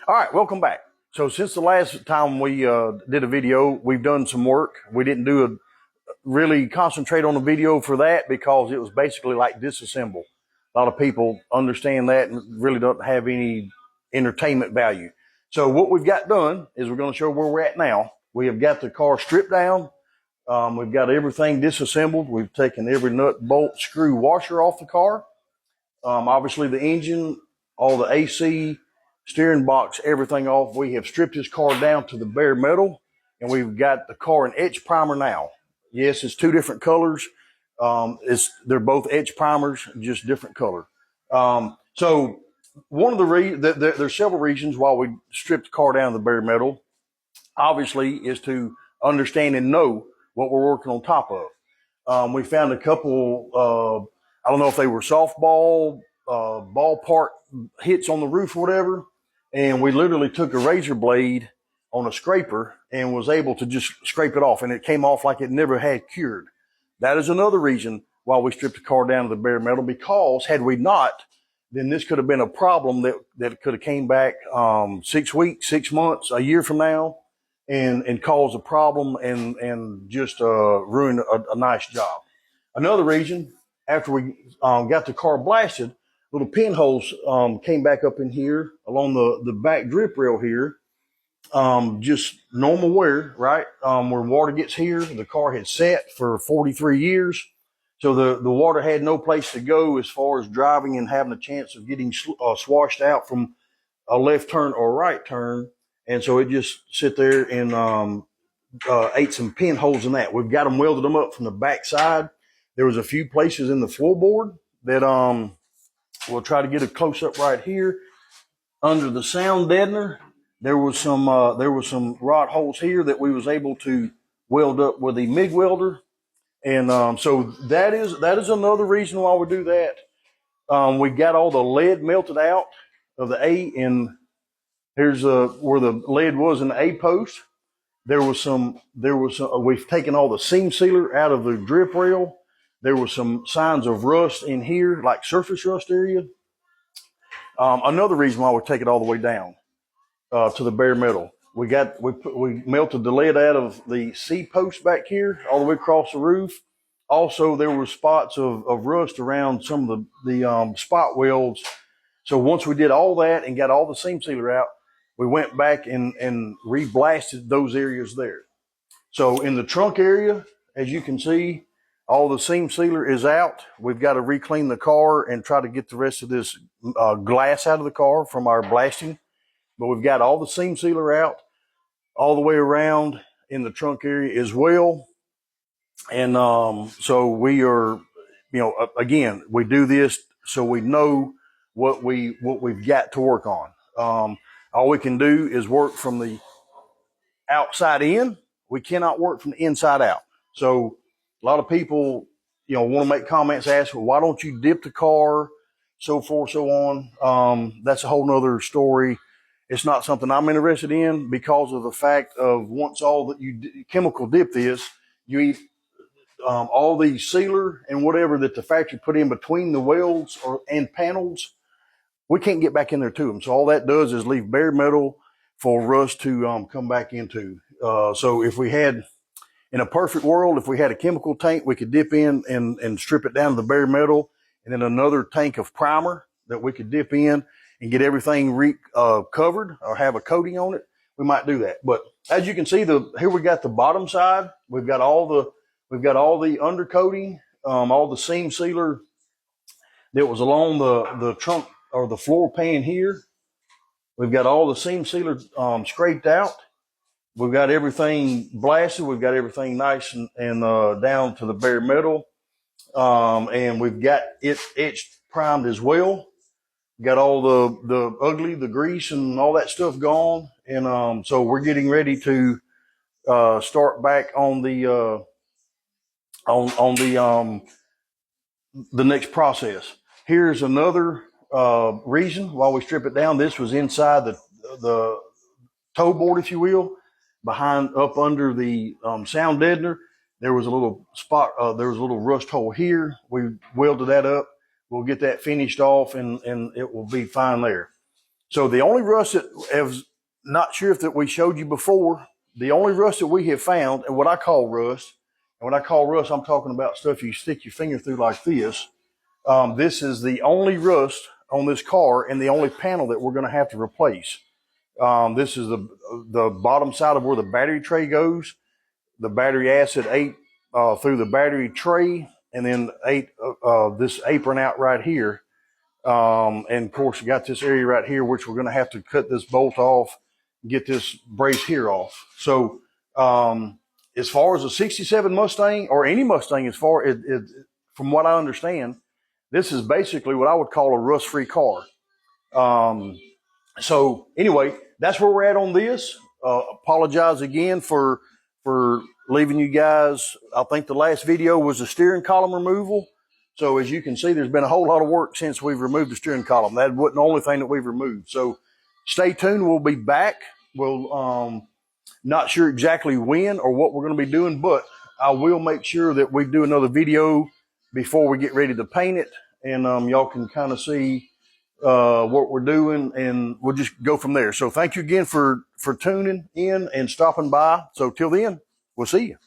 All right, welcome back. So since the last time we did a video, we've done some work. We didn't do a really concentrate on the video for that because it was basically like disassemble. A lot of people understand that and really don't have any entertainment value. So what we've got done is we're going to show where we're at now. We have got the car stripped down. We've got everything disassembled. We've taken every nut, bolt, screw, washer off the car. Obviously the engine, all the AC, steering box, everything off. We have stripped this car down to the bare metal, and we've got the car in etch primer now. Yes, it's two different colors. They're both etch primers, just different color. So one of the there's several reasons why we stripped the car down to the bare metal. Obviously, is to understand and know what we're working on top of. We found a couple. I don't know if they were softball, ballpark hits on the roof or whatever. And we literally took a razor blade on a scraper and was able to just scrape it off. And it came off like it never had cured. That is another reason why we stripped the car down to the bare metal, because had we not, then this could have been a problem that could have came back 6 weeks, 6 months, a year from now and caused a problem and just ruined a nice job. Another reason, after we got the car blasted, little pinholes came back up in here along the back drip rail here. Just normal wear, right? Where water gets here, the car had sat for 43 years. So the water had no place to go as far as driving and having a chance of getting swashed out from a left turn or a right turn. And so it just sit there and ate some pinholes in that. We've got them welded them up from the back side. There was a few places in the floorboard that we'll try to get a close up right here. Under the sound deadener, there was some rod holes here that we was able to weld up with a MIG welder. And so that is another reason why we do that. We got all the lead melted out of the A, and here's where the lead was in the A post. We've taken all the seam sealer out of the drip rail. There were some signs of rust in here, like surface rust area. Another reason why we take it all the way down to the bare metal. We melted the lead out of the C post back here, all the way across the roof. Also, there were spots of rust around some of the spot welds. So once we did all that and got all the seam sealer out, we went back and re-blasted those areas there. So in the trunk area, as you can see, all the seam sealer is out. We've got to re-clean the car and try to get the rest of this glass out of the car from our blasting. But we've got all the seam sealer out all the way around in the trunk area as well. And so we are, again, we do this so we know what we've got to work on. All we can do is work from the outside in. We cannot work from the inside out. So a lot of people, want to make comments, ask, well, why don't you dip the car, so forth, so on. That's a whole nother story. It's not something I'm interested in because of the fact of once all that you chemical dip this, you eat all the sealer and whatever that the factory put in between the welds and panels. We can't get back in there to them. So all that does is leave bare metal for rust to come back into. So if we had, in a perfect world, if we had a chemical tank, we could dip in and strip it down to the bare metal, and then another tank of primer that we could dip in and get everything covered or have a coating on it. We might do that. But as you can see, here we got the bottom side. We've got all the undercoating, all the seam sealer that was along the trunk or the floor pan here. We've got all the seam sealer scraped out. We've got everything blasted. We've got everything nice and down to the bare metal. And we've got it etched primed as well. Got all the ugly, the grease and all that stuff gone. And so we're getting ready to start back on the next process. Here's another reason why we strip it down. This was inside the toe board, if you will. Up under the sound deadener, there was a little spot. There was a little rust hole here. We welded that up. We'll get that finished off, and it will be fine there. So the only rust that is not sure if that we showed you before, the only rust that we have found, and what I call rust, and when I call rust, I'm talking about stuff you stick your finger through like this. This is the only rust on this car and the only panel that we're going to have to replace. This is the bottom side of where the battery tray goes. The battery acid ate through the battery tray and then ate this apron out right here. And of course, you got this area right here, which we're going to have to cut this bolt off, get this brace here off. So, as far as a 67 Mustang or any Mustang, from what I understand, this is basically what I would call a rust-free car. So anyway, that's where we're at on this. Apologize again for leaving you guys. I think the last video was the steering column removal. So as you can see, there's been a whole lot of work since we've removed the steering column. That wasn't the only thing that we've removed. So stay tuned. We'll be back. We'll not sure exactly when or what we're going to be doing, but I will make sure that we do another video before we get ready to paint it, and y'all can kind of see what we're doing, and we'll just go from there. So thank you again for tuning in and stopping by. So till then, we'll see you.